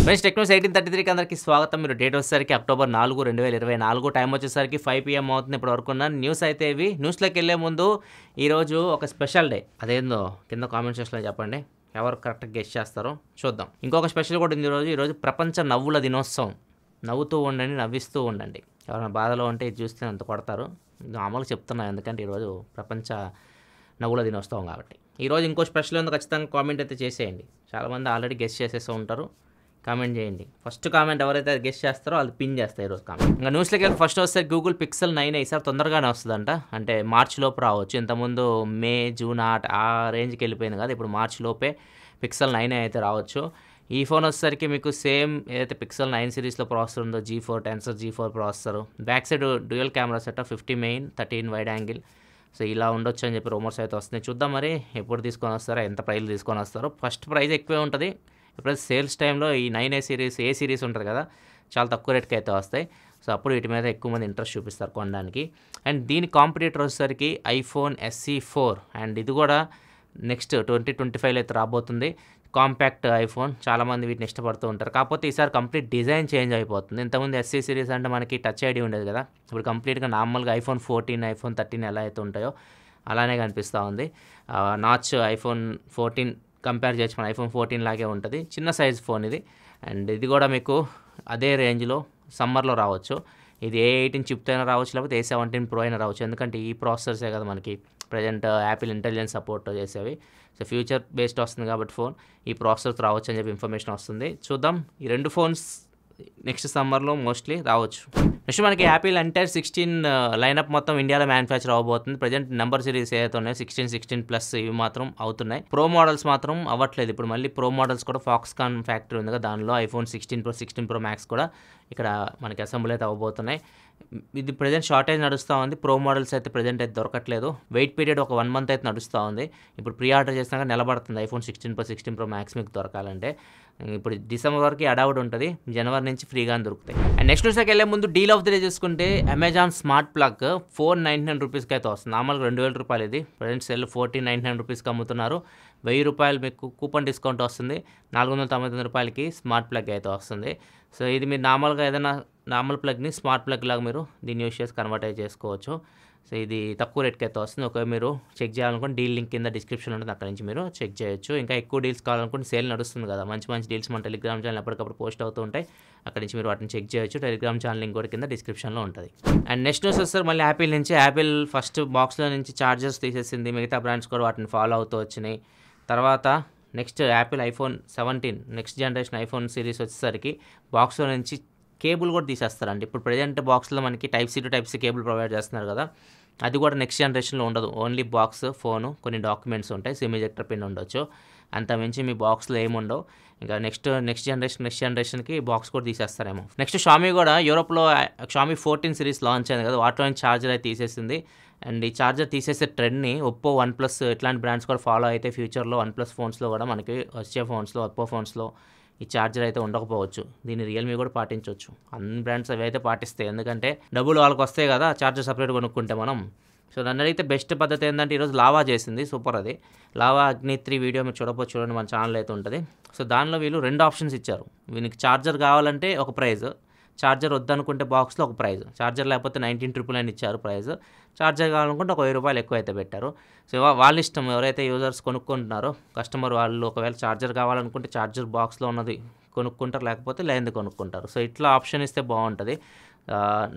Friends Technos 1833కి అందరికీ స్వాగతం. మీరు డేట్ వచ్చేసరికి అక్టోబర్ 4, 2024, టైం వచ్చేసరికి 5 PM అవుతుంది. ఇప్పుడు వరకు ఉన్న న్యూస్ అయితే ఇవి. న్యూస్లోకి వెళ్ళే ముందు ఈరోజు ఒక స్పెషల్ డే, అదేందో కింద కామెంట్ సెక్షన్లో చెప్పండి. ఎవరు కరెక్ట్గా గెస్ చేస్తారో చూద్దాం. ఇంకొక స్పెషల్ కూడా ఉంది ఈరోజు ప్రపంచ నవ్వుల దినోత్సవం. నవ్వుతూ ఉండండి, నవ్విస్తూ ఉండండి. ఎవరైనా బాధలో ఉంటే ఇది చూస్తే అంత కొడతారు. మామూలుగా చెప్తున్నాను, ఎందుకంటే ఈరోజు ప్రపంచ నవ్వుల దినోత్సవం కాబట్టి. ఈరోజు ఇంకో స్పెషల్ ఉందో ఖచ్చితంగా కామెంట్ అయితే చేసేయండి. చాలామంది ఆల్రెడీ గెస్ చేసేస్తూ ఉంటారు. కామెంట్ చేయండి. ఫస్ట్ కామెంట్ ఎవరైతే గెస్ చేస్తారో అది పిన్ చేస్తారు ఈరోజు కామెంట్. ఇంకా న్యూస్లోకి వెళ్ళి ఫస్ట్ వస్తే గూగుల్ పిక్సెల్ 9 ఈసారి తొందరగానే వస్తుందంట. అంటే మార్చి లోపు రావచ్చు. ఇంతకుముందు మే, జూన్ ఆ రేంజ్కి వెళ్ళిపోయింది కదా. ఇప్పుడు మార్చి లోపే పిక్సెల్ 9 అయితే రావచ్చు. ఈ ఫోన్ వచ్చేసరికి మీకు సేమ్ ఏదైతే పిక్సెల్ 9 సిరీస్లో ప్రాసెసర్ ఉందో G4 tensor G4 processor. Back side dual camera setup, 50 main, 13 wide angle. So ఇలా ఉండొచ్చు అని చెప్పి రూమర్స్ అయితే వస్తున్నాయి. చూద్దాం మరి ఎప్పుడు తీసుకొని వస్తారో, ఎంత ప్రైస్ తీసుకొని వస్తారో. ఫస్ట్ ప్రైస్ ఎక్కువే ఉంటుంది. ఇప్పుడు సేల్స్ టైంలో ఈ 9A సిరీస్ ఉంటుంది కదా, చాలా తక్కువ రేట్కి అయితే వస్తాయి. సో అప్పుడు వీటి మీద ఎక్కువ మంది ఇంట్రెస్ట్ చూపిస్తారు కొనడానికి. అండ్ దీని కాంపిటీటర్ వచ్చేసరికి ఐఫోన్ SE 4. అండ్ ఇది కూడా నెక్స్ట్ 2025 అయితే రాబోతుంది. కాంపాక్ట్ ఐఫోన్, చాలామంది వీటిని ఇష్టపడుతూ ఉంటారు. కాకపోతే ఈసారి కంప్లీట్ డిజైన్ చేంజ్ అయిపోతుంది. ఇంతకుముందు SE సిరీస్ అంటే మనకి టచ్ ఐడి ఉండేది కదా, ఇప్పుడు కంప్లీట్గా నార్మల్గా ఐఫోన్ 14, ఐఫోన్ 13 ఎలా అయితే ఉంటాయో అలానే కనిపిస్తూ ఉంది. నాచ్ ఐఫోన్ 14 కంపేర్ చేయొచ్చు, మన ఐఫోన్ 14 లాగే ఉంటుంది. చిన్న సైజ్ ఫోన్ ఇది. అండ్ ఇది కూడా మీకు అదే రేంజ్లో సమ్మర్లో రావచ్చు. ఇది A18 చిప్తో అయినా రావచ్చు, లేకపోతే A17 Pro అయినా రావచ్చు. ఎందుకంటే ఈ ప్రాసెసర్సే కదా మనకి ప్రజెంట్ యాపిల్ ఇంటెలిజెన్స్ సపోర్ట్ చేసేవి. సో ఫ్యూచర్ బేస్డ్ వస్తుంది కాబట్టి ఫోన్ ఈ ప్రాసెసర్స్ రావచ్చు అని చెప్పి ఇన్ఫర్మేషన్ వస్తుంది. చూద్దాం, ఈ రెండు ఫోన్స్ నెక్స్ట్ సమ్మర్లో మోస్ట్లీ రావచ్చు. నెక్స్ట్ మనకి యాపిల్ ఎంటైర్ 16 లైనప్ మొత్తం ఇండియాలో మ్యానుఫ్యాక్చర్ అవ్వబోతుంది. ప్రజెంట్ నెంబర్ సిరీస్ ఏదైతే ఉన్నాయో 16+ ఇవి మాత్రం అవుతున్నాయి. ప్రో మోడల్స్ మాత్రం అవ్వట్లేదు. ఇప్పుడు మళ్ళీ ప్రో మోడల్స్ కూడా ఫాక్స్కాన్ ఫ్యాక్టరీ ఉంది కదా, దానిలో ఐఫోన్ 16 Pro, 16 Pro Max కూడా ఇక్కడ మనకి అసెంబ్లీ అయితే అవ్వబోతున్నాయి. ఇది ప్రజెంట్ షార్టేజ్ నడుస్తూ ఉంది. ప్రో మోడల్స్ అయితే ప్రజెంట్ అయితే దొరకట్లేదు. వెయిట్ పీరియడ్ ఒక 1 month అయితే నడుస్తూ ఉంది. ఇప్పుడు ప్రీ ఆర్డర్ చేసినాక నిలబడుతుంది ఐఫోన్ 16 Pro, 16 Pro Max మీకు దొరకాలంటే. ఇప్పుడు డిసెంబర్ వరకు అడౌట్ ఉంటుంది, జనవరి నుంచి ఫ్రీగానే దొరుకుతాయి. అండ్ నెక్స్ట్ న్యూస్కి వెళ్ళే ముందు డీల్ ఆఫ్ ది డే చూసుకుంటే అమెజాన్ స్మార్ట్ ప్లగ్ 499 రూపీస్కి అయితే వస్తుంది. నార్మల్గా 2000 రూపాయలు ఇది. ప్రజెంట్ సెల్ 1499 రూపీస్కి అమ్ముతున్నారు. 1000 రూపాయలు మీకు కూపన్ డిస్కౌంట్ వస్తుంది. 499 రూపాయలకి స్మార్ట్ ప్లగ్ అయితే వస్తుంది. సో ఇది మీరు నార్మల్గా ఏదైనా నార్మల్ ప్లగ్ని స్మార్ట్ ప్లగ్ లాగా మీరు దీన్ని యూస్ చేసి కన్వర్ట్ అయితే చేసుకోవచ్చు. సో ఇది తక్కువ రేట్కి అయితే వస్తుంది. ఒకవేళ మీరు చెక్ చేయాలనుకుంటే డీల్ లింక్ కింద డిస్క్రిప్షన్ ఉంటుంది, అక్కడ నుంచి మీరు చెక్ చేయొచ్చు. ఇంకా ఎక్కువ డీల్స్ కావాలనుకుంటే సేల్ నడుస్తుంది కదా, మంచి మంచి డీల్స్ మన టెలిగ్రామ్ ఛానల్ ఎప్పటికప్పుడు పోస్ట్ అవుతూ ఉంటాయి. అక్కడ నుంచి మీరు వాటిని చెక్ చేయొచ్చు. టెలిగ్రామ్ ఛానల్ లింక్ కూడా కింద డిస్క్రిప్షన్లో ఉంటుంది. అండ్ నెక్స్ట్ న్యూస్ వస్తారు మళ్ళీ యాపిల్ నుంచి. యాపిల్ ఫస్ట్ బాక్స్లో నుంచి చార్జర్స్ తీసేసింది. మిగతా బ్రాండ్స్ కూడా వాటిని ఫాలో అవుతూ వచ్చినాయి. తర్వాత next Apple iPhone 17 next generation iPhone series వచ్చేసరికి బాక్స్లో నుంచి కేబుల్ కూడా తీసేస్తారండి. ఇప్పుడు ప్రజెంట్ బాక్స్లో మనకి Type-C to Type-C cable provide చేస్తున్నారు కదా, అది కూడా నెక్స్ట్ జనరేషన్లో ఉండదు. ఓన్లీ బాక్స్, ఫోను, కొన్ని డాక్యుమెంట్స్ ఉంటాయి, సిమ్ ఎజెక్టర్ పిన్ ఉండొచ్చు. అంత మించి మీ బాక్స్లో ఏముండవు. ఇంకా నెక్స్ట్ జనరేషన్కి బాక్స్ కూడా తీసేస్తారేమో. నెక్స్ట్ షామీ కూడా యూరోప్లో షామీ 14 సిరీస్ లాంచ్ అయింది కదా, వాటిలో ఛార్జర్ అయితే తీసేసింది. అండ్ ఈ ఛార్జర్ తీసేసే ట్రెండ్ని ఒప్పో, OnePlus ఇట్లాంటి బ్రాండ్స్ కూడా ఫాలో అయితే ఫ్యూచర్లో OnePlus ఫోన్స్లో కూడా మనకి వచ్చే ఫోన్స్లో, ఒప్పో ఫోన్స్లో ఈ ఛార్జర్ అయితే ఉండకపోవచ్చు. దీన్ని రియల్మీ కూడా పాటించవచ్చు. అన్ని బ్రాండ్స్ అవి అయితే పాటిస్తాయి, ఎందుకంటే డబ్బులు వాళ్ళకి వస్తాయి కదా ఛార్జర్ సపరేట్ కొనుక్కుంటే మనం. సో నన్ను అడిగితే బెస్ట్ పద్ధతి ఏంటంటే ఈరోజు లావా చేసింది, సూపర్. అది లావా అగ్ని-3 వీడియో మీరు చూడండి, మన ఛానల్ అయితే ఉంటుంది. సో దానిలో వీళ్ళు 2 ఆప్షన్స్ ఇచ్చారు. వీనికి ఛార్జర్ కావాలంటే ఒక ప్రైజ్, ఛార్జర్ వద్దనుకుంటే బాక్స్లో ఒక ప్రైజ్. ఛార్జర్ లేకపోతే 19,999 ఇచ్చారు ప్రైజ్. ఛార్జర్ కావాలనుకుంటే ఒక 1000 రూపాయలు ఎక్కువ అయితే పెట్టారు. సో వాళ్ళ ఇష్టం, ఎవరైతే యూజర్స్ కొనుక్కుంటున్నారో కస్టమర్ వాళ్ళు ఒకవేళ ఛార్జర్ కావాలనుకుంటే ఛార్జర్ బాక్స్లో ఉన్నది కొనుక్కుంటారు, లేకపోతే లేనిది కొనుక్కుంటారు. సో ఇట్లా ఆప్షన్ ఇస్తే బాగుంటుంది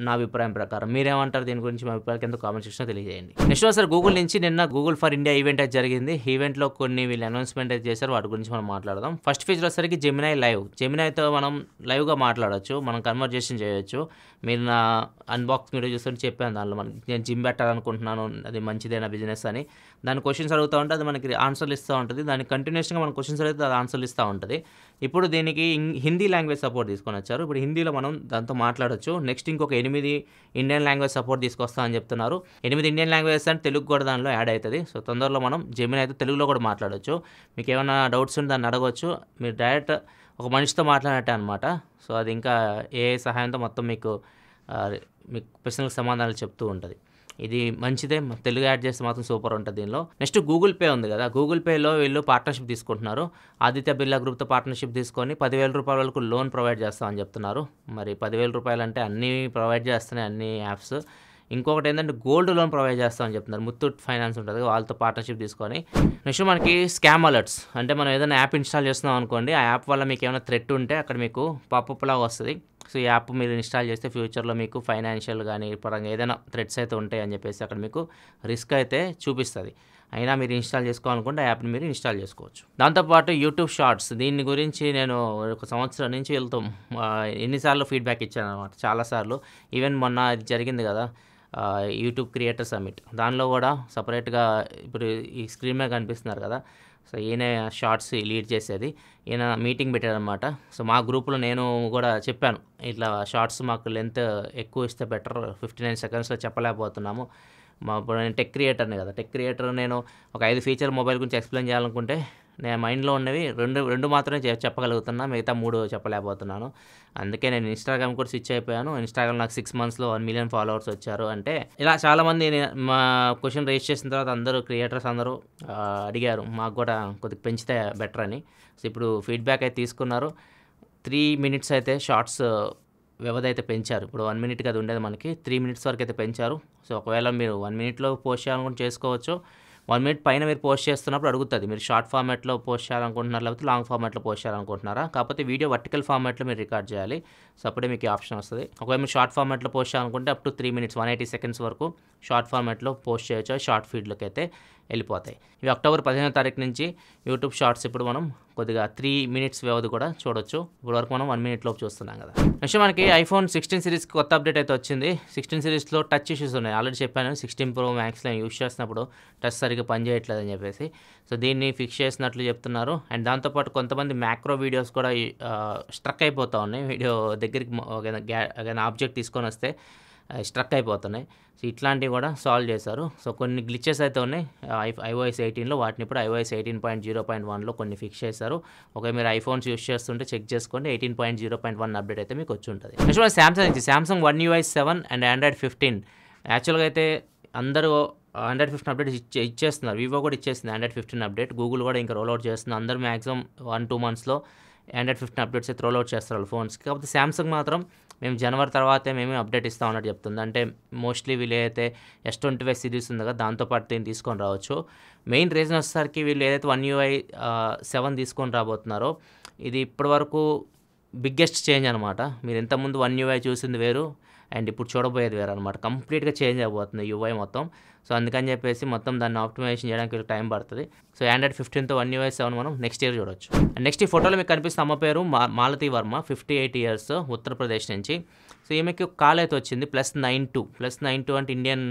నా అభిప్రాయం ప్రకారం. మీరేమంటారు దీని గురించి? మీ అభిప్రాయం కింద కామెంట్ సెక్షన్లో తెలియజేయండి. నెక్స్ట్ సార్ గూగుల్ నుంచి నిన్న గూగుల్ ఫర్ ఇండియా ఈవెంట్ అయితే జరిగింది. ఈవెంట్లో కొన్ని వీళ్ళు అనౌన్స్మెంట్ అయితే చేశారు, వాటి గురించి మనం మాట్లాడదాం. ఫస్ట్ ఫీచర్ వచ్చేసరికి జెమినై లైవ్. జెమినైతో మనం లైవ్గా మాట్లాడవచ్చు, మనం కన్వర్జేషన్ చేయొచ్చు. మీరు నా అన్బాక్స్ వీడియో చూస్తుంటే చెప్పాను, దానిలో నేను జిమ్ పెట్టాలనుకుంటున్నాను, అది మంచిదేనా బిజినెస్ అని. దాని క్వశ్చన్స్ అడుగుతూ ఉంటే అది మనకి ఆన్సర్లు ఇస్తూ ఉంటుంది. దానికి కంటిన్యూస్గా మనం క్వశ్చన్స్ అడిగితే అది ఆన్సర్లు ఇస్తూ ఉంటుంది. ఇప్పుడు దీనికి హిందీ లాంగ్వేజ్ సపోర్ట్ తీసుకొని వచ్చారు. ఇప్పుడు హిందీలో మనం దాంతో మాట్లాడచ్చు. నెక్స్ట్ ఇంకొక 8 ఇండియన్ లాంగ్వేజ్ సపోర్ట్ తీసుకొస్తామని చెప్తున్నారు. 8 ఇండియన్ లాంగ్వేజెస్ అంటే తెలుగు కూడా దానిలో యాడ్ అవుతుంది. సో తొందరలో మనం జెమిని అయితే తెలుగులో కూడా మాట్లాడవచ్చు. మీకు ఏమైనా డౌట్స్ ఉంటే దాన్ని అడగవచ్చు. మీరు డైరెక్ట్ ఒక మనిషితో మాట్లాడినట్టే అనమాట. సో అది ఇంకా ఏ సహాయంతో మొత్తం మీకు ప్రశ్నలకు సమాధానాలు చెప్తూ ఉంటుంది. ఇది మంచిదే. తెలుగు యాడ్ చేస్తే మాత్రం సూపర్ ఉంటుంది దీనిలో. నెక్స్ట్ గూగుల్ పే ఉంది కదా, గూగుల్ పేలో వీళ్ళు పార్ట్నర్షిప్ తీసుకుంటున్నారు. ఆదిత్య బిర్లా గ్రూప్తో పార్ట్నర్షిప్ తీసుకొని 10,000 రూపాయల వరకు లోన్ ప్రొవైడ్ చేస్తామని చెప్తున్నారు. మరి 10,000 రూపాయలు అంటే అన్నీ ప్రొవైడ్ చేస్తున్నాయి అన్ని యాప్స్. ఇంకొకటి ఏంటంటే గోల్డ్ లోన్ ప్రొవైడ్ చేస్తామని చెప్తున్నారు. ముత్తూట్ ఫైనాన్స్ ఉంటుంది, వాళ్ళతో పార్ట్నర్షిప్ తీసుకొని. నెక్స్ట్ మనకి స్కామ్ అలర్ట్స్, అంటే మనం ఏదైనా యాప్ ఇన్స్టాల్ చేస్తున్నాం అనుకోండి, ఆ యాప్ వల్ల మీకు ఏమైనా థ్రెట్ ఉంటే అక్కడ మీకు పాపప్ లాగా వస్తుంది. సో ఈ యాప్ మీరు ఇన్స్టాల్ చేస్తే ఫ్యూచర్లో మీకు ఫైనాన్షియల్ కానీ పరంగా ఏదైనా థ్రెట్స్ అయితే ఉంటాయి అని చెప్పేసి అక్కడ మీకు రిస్క్ అయితే చూపిస్తుంది. అయినా మీరు ఇన్స్టాల్ చేసుకోవాలనుకుంటే ఆ యాప్ని మీరు ఇన్స్టాల్ చేసుకోవచ్చు. దాంతోపాటు యూట్యూబ్ షార్ట్స్, దీని గురించి నేను ఒక సంవత్సరం నుంచి వెళ్తాం ఎన్నిసార్లు ఫీడ్బ్యాక్ ఇచ్చాను అనమాట, చాలాసార్లు. ఈవెన్ మొన్న ఇది జరిగింది కదా యూట్యూబ్ క్రియేటర్ సమ్మిట్, దానిలో కూడా సపరేట్గా ఇప్పుడు ఈ స్క్రీన్ మీద కనిపిస్తున్నారు కదా, సో ఈయన షార్ట్స్ లీడ్ చేసేది, ఈయన మీటింగ్ పెట్టారనమాట. సో మా గ్రూప్లో నేను కూడా చెప్పాను, ఇట్లా షార్ట్స్ మాకు లెంత్ ఎక్కువ ఇస్తే బెటర్, 59 సెకండ్స్లో చెప్పలేకపోతున్నాము. ఇప్పుడు నేను టెక్ క్రియేటర్ని కదా, టెక్ క్రియేటర్ నేను ఒక 5 ఫీచర్ మొబైల్ గురించి ఎక్స్ప్లెయిన్ చేయాలనుకుంటే నేను మైండ్లో ఉన్నవి రెండు మాత్రమే చెప్పగలుగుతున్నా, మిగతా 3 చెప్పలేకపోతున్నాను. అందుకే నేను ఇన్స్టాగ్రామ్ కూడా స్విచ్ అయిపోయాను. ఇన్స్టాగ్రామ్ నాకు 6 మంత్స్లో 1 మిలియన్ ఫాలోవర్స్ వచ్చారు. అంటే ఇలా చాలామంది మా క్వశ్చన్ రేస్ చేసిన తర్వాత అందరూ క్రియేటర్స్ అందరూ అడిగారు మాకు కూడా కొద్దిగా పెంచితే బెటర్ అని. సో ఇప్పుడు ఫీడ్బ్యాక్ అయితే తీసుకున్నారు. 3 మినిట్స్ అయితే షార్ట్స్ వ్యవధి అయితే పెంచారు. ఇప్పుడు 1 మినిట్కి అది ఉండేది మనకి 3 మినిట్స్ వరకు అయితే పెంచారు. సో ఒకవేళ మీరు 1 మినిట్లో పోస్ట్ చేయాలనుకుంటే చేసుకోవచ్చు. 1 మినిట్ పైన మీరు పోస్ట్ చేస్తున్నప్పుడు అడుగుతుంది మీరు షార్ట్ ఫార్మాట్లో పోస్ట్ చేయాలనుకుంటున్నారు లేకపోతే లాంగ్ ఫార్మాట్లో పోస్ట్ చేయాలనుకుంటున్నారా. కాకపోతే వీడియో వర్టికల్ ఫార్మాట్లో మీరు రికార్డ్ చేయాలి. సో అప్పుడే మీకు ఆప్షన్ వస్తుంది. ఒకవేళ మీరు షార్ట్ ఫార్మాట్లో పోస్ట్ చేయాలనుకుంటే అప్ టు 3 మినిట్స్ 180 సెకండ్స్ వరకు షార్ట్ ఫార్మాట్లో పోస్ట్ చేయొచ్చు. షార్ట్ ఫీడ్లోకి అయితే వెళ్ళిపోతాయి. ఇవి అక్టోబర్ 15వ తారీఖు నుంచి యూట్యూబ్ షార్ట్స్ ఇప్పుడు మనం కొద్దిగా 3 మినిట్స్ వ్యవధి కూడా చూడొచ్చు. ఇప్పుడు వరకు మనం 1 మినిట్ లోపు చూస్తున్నాం కదా. నెక్స్ట్ మనకి ఐఫోన్ 16 సిరీస్కి కొత్త అప్డేట్ అయితే వచ్చింది. 16 సిరీస్లో టచ్ ఇష్యూస్ ఉన్నాయి. ఆల్రెడీ చెప్పాను 16 Pro Maxలో యూస్ చేసినప్పుడు టచ్ సరిగ్గా పనిచేయట్లేదు అని చెప్పేసి. సో దీన్ని ఫిక్స్ చేసినట్లు చెప్తున్నారు. అండ్ దాంతోపాటు కొంతమంది మ్యాక్రో వీడియోస్ కూడా స్ట్రక్ అయిపోతూ ఉన్నాయి. వీడియో దగ్గరికి ఏదైనా ఆబ్జెక్ట్ తీసుకొని వస్తే స్ట్రక్ అయిపోతున్నాయి. సో ఇట్లాంటివి కూడా సాల్వ్ చేశారు. సో కొన్ని గ్లిచెస్ అయితే ఉన్నాయి iOS 18లో, వాటిని ఇప్పుడు iOS 18.0.1లో కొన్ని ఫిక్స్ చేశారు. ఒకవేళ మీరు ఐఫోన్స్ యూస్ చేస్తుంటే చెక్ చేసుకోండి. 18.0.1 అప్డేట్ అయితే మీకు వచ్చి ఉంటుంది. నెక్స్ట్ మన Samsung One UI 7 and Android 15 యాక్చువల్గా అయితే అందరూ Android 15 అప్డేట్ ఇచ్చేస్తున్నారు. వివో కూడా ఇచ్చేస్తుంది Android 15 అప్డేట్. గూగుల్ కూడా ఇంకా రోల్అవుట్ చేస్తుంది. అందరూ మ్యాక్సిమం 1-2 మంత్స్లో Android 15 అప్డేట్స్ అయితే రోల్అవుట్ చేస్తారు వాళ్ళు ఫోన్స్కి. కాకపోతే శాంసంగ్ మాత్రం మేము జనవరి తర్వాతే మేము అప్డేట్ ఇస్తాం అన్నట్టు చెప్తుంది. అంటే మోస్ట్లీ వీళ్ళు ఏదైతే S25 సిరీస్ ఉందో కదా దాంతోపాటు దీన్ని తీసుకొని రావచ్చు. మెయిన్ రీజన్ వచ్చేసరికి వీళ్ళు ఏదైతే One UI 7 తీసుకొని రాబోతున్నారో ఇది ఇప్పటివరకు బిగ్గెస్ట్ చేంజ్ అనమాట. మీరు ఇంతకుముందు One UI చూసింది వేరు అండ్ ఇప్పుడు చూడబోయేది వేరు అనమాట. కంప్లీట్గా చేంజ్ అయిపోతుంది UI మొత్తం. సో అందుకని చెప్పేసి మొత్తం దాన్ని ఆప్టిమైజేషన్ చేయడానికి టైం పడుతుంది. సో Android 15తో One UI 7 మనం నెక్స్ట్ ఇయర్ చూడొచ్చు. అండ్ నెక్స్ట్ ఈ ఫోటోలో మీకు కనిపిస్తున్న అమ్మ పేరు మాలతి వర్మ, 58 ఇయర్స్, ఉత్తరప్రదేశ్ నుంచి. సో ఈమెకి ఒక కాల్ అయితే వచ్చింది +92 అంటే ఇండియన్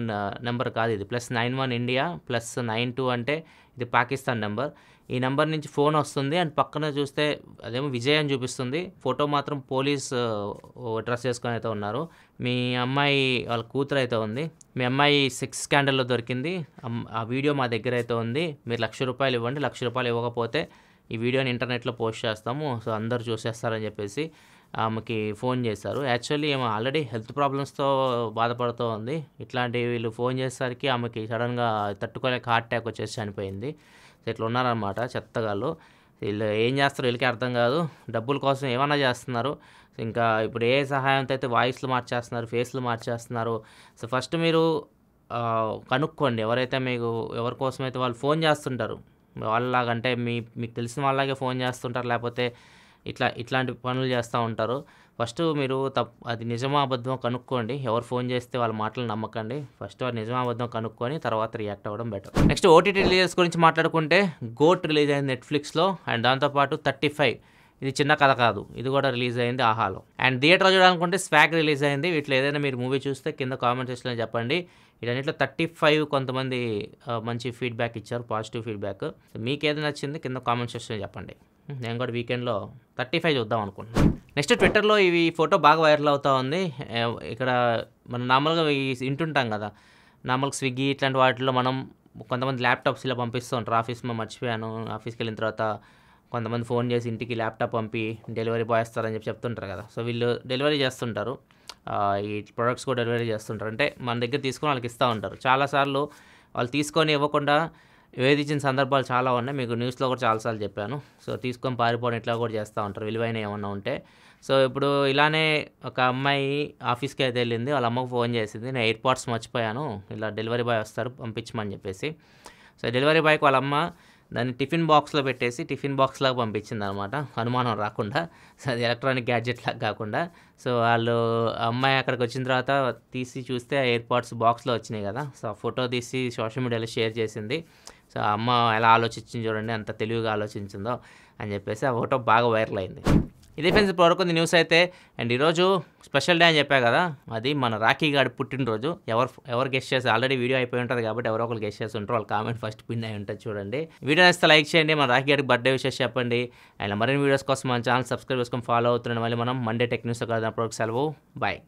నెంబర్ కాదు ఇది, +91 ఇండియా, +92 అంటే ఇది పాకిస్తాన్ నెంబర్. ఈ నెంబర్ నుంచి ఫోన్ వస్తుంది అండ్ పక్కన చూస్తే అదేమో విజయ్ అని చూపిస్తుంది. ఫోటో మాత్రం పోలీస్ డ్రెస్ వేసుకొని అయితే ఉన్నారు. మీ అమ్మాయి వాళ్ళ కూతురు అయితే ఉంది. మీ అమ్మాయి సెక్స్ స్కాండల్లో దొరికింది. ఆ వీడియో మా దగ్గర అయితే ఉంది. మీరు ₹1,00,000 ఇవ్వండి, ₹1,00,000 ఇవ్వకపోతే ఈ వీడియోని ఇంటర్నెట్లో పోస్ట్ చేస్తాము, సో అందరు చూసేస్తారని చెప్పేసి ఆమెకి ఫోన్ చేశారు. యాక్చువల్లీ ఆమె ఆల్రెడీ హెల్త్ ప్రాబ్లమ్స్తో బాధపడుతూ ఉంది. ఇట్లాంటి వీళ్ళు ఫోన్ చేసేసరికి ఆమెకి సడన్గా తట్టుకోలేక హార్ట్ అటాక్ వచ్చేసి చనిపోయింది. సో ఇట్లా ఉన్నారనమాట చెత్తగాళ్ళు. వీళ్ళు ఏం చేస్తారో వీళ్ళకి అర్థం కాదు. డబ్బుల కోసం ఏమన్నా చేస్తున్నారు. ఇంకా ఇప్పుడు ఏ సహాయంతో అయితే వాయిస్లు మార్చేస్తున్నారు, ఫేస్లు మార్చేస్తున్నారు. సో ఫస్ట్ మీరు కనుక్కోండి ఎవరైతే ఎవరి కోసమైతే వాళ్ళు ఫోన్ చేస్తుంటారు వాళ్ళలాగంటే మీకు తెలిసిన వాళ్ళలాగే ఫోన్ చేస్తుంటారు, లేకపోతే ఇట్లాంటి పనులు చేస్తూ ఉంటారు. ఫస్ట్ మీరు అది నిజమా అబద్ధమో కనుక్కోండి. ఎవరు ఫోన్ చేస్తే వాళ్ళ మాటలు నమ్మకండి. ఫస్ట్ వారు నిజమా అబద్ధం కనుక్కొని తర్వాత రియాక్ట్ అవ్వడం బెటర్. నెక్స్ట్ ఓటీటీ రిలీజెస్ గురించి మాట్లాడుకుంటే గోట్ రిలీజ్ అయింది నెట్ఫ్లిక్స్లో. అండ్ దాంతోపాటు 35 ఇది చిన్న కథ కాదు, ఇది కూడా రిలీజ్ అయింది ఆహాలో. అండ్ థియేటర్లో చూడాలనుకుంటే స్వాగ్ రిలీజ్ అయింది. వీటిలో ఏదైనా మీరు మూవీ చూస్తే కింద కామెంట్ సెక్షన్లో చెప్పండి. వీటన్నిటిలో 35 కొంతమంది మంచి ఫీడ్బ్యాక్ ఇచ్చారు, పాజిటివ్ ఫీడ్బ్యాక్. మీకు ఏది నచ్చింది కింద కామెంట్ సెక్షన్లో చెప్పండి. నేను కూడా వీకెండ్లో 35 చూద్దాం అనుకుంటున్నాను. నెక్స్ట్ ట్విట్టర్లో ఈ ఫోటో బాగా వైరల్ అవుతూ ఉంది. ఇక్కడ మనం నార్మల్గా వింటుంటాం కదా, నార్మల్గా స్విగ్గీ ఇట్లాంటి వాటిలో మనం కొంతమంది ల్యాప్టాప్స్ ఇలా పంపిస్తూ ఉంటారు. ఆఫీస్లో మర్చిపోయాను, ఆఫీస్కి వెళ్ళిన తర్వాత కొంతమంది ఫోన్ చేసి ఇంటికి ల్యాప్టాప్ పంపి డెలివరీ బాయ్ వస్తారని చెప్తుంటారు కదా. సో వీళ్ళు డెలివరీ చేస్తుంటారు. ఈ ప్రొడక్ట్స్ కూడా డెలివరీ చేస్తుంటారు. అంటే మన దగ్గర తీసుకొని వాళ్ళకి ఇస్తూ ఉంటారు. చాలాసార్లు వాళ్ళు తీసుకొని ఇవ్వకుండా వేధించిన సందర్భాలు చాలా ఉన్నాయి. మీకు న్యూస్‌లో కూడా చాలా సార్లు చెప్పాను. సో, తీసుకొని పారిపోవడం ఇట్లా కూడా చేస్తా ఉంటారు విలువైనవి ఏమన్నా ఉంటే. సో, ఇప్పుడు ఇలానే ఒక అమ్మాయి ఆఫీస్‌కి అయితే వెళ్ళింది. వాళ్ళ అమ్మకు ఫోన్ చేసింది. నేను ఎయిర్ పాడ్స్ మర్చిపోయాను. ఇలా డెలివరీ బాయ్ వస్తారు పంపించమని చెప్పేసి. సో, డెలివరీ బాయ్‌కి వాళ్ళ అమ్మ దాన్ని టిఫిన్ బాక్స్‌లో పెట్టేసి టిఫిన్ బాక్స్‌లాగా పంపించిందనమాట. అనుమానం రాకుండా. సో, అది ఎలక్ట్రానిక్ గ్యాడ్జెట్‌లాగా కాకుండా. సో, వాళ్ళు అమ్మాయి అక్కడికొచ్చిన తర్వాత తీసి చూస్తే ఎయిర్ పాడ్స్ బాక్స్‌లో వచ్చినాయి కదా! సో, ఆ ఫోటో తీసి సోషల్ మీడియాలో షేర్ చేసింది. సో, ఆ అమ్మ ఎలా ఆలోచించింది చూడండి. ఎంత తెలివిగా ఆలోచించిందో అని చెప్పేసి ఆ ఫోటో బాగా వైరల్ అయింది. ఇదే ఫ్రెండ్స్ ఇప్పటివరకు ఉంది న్యూస్ అయితే. అండ్ ఈరోజు స్పెషల్ డే అని చెప్పా కదా! అది మన రాఖీ గాడి పుట్టినరోజు. ఎవరు గెస్ చేసి ఆల్రెడీ వీడియో అయిపోయి ఉంటది కాబట్టి ఎవరో ఒకరు గెస్ చేసి ఉంటారు. వాళ్ళ కామెంట్ ఫస్ట్ పిన్ అయి ఉంటది చూడండి. వీడియో నచ్చితే లైక్ చేయండి. మన రాఖీ గాడికి బర్త్‌డే విషెస్ చెప్పండి. అండ్ మరిన్ని వీడియోస్ కోసం మన ఛానల్ సబ్స్క్రైబ్ చేసుకొని ఫాలో అవుతుండండి. మళ్ళీ మనం మండే టెక్ న్యూస్‌లో కలుద్దాం. అప్పటివరకు సెలవు. బాయ్.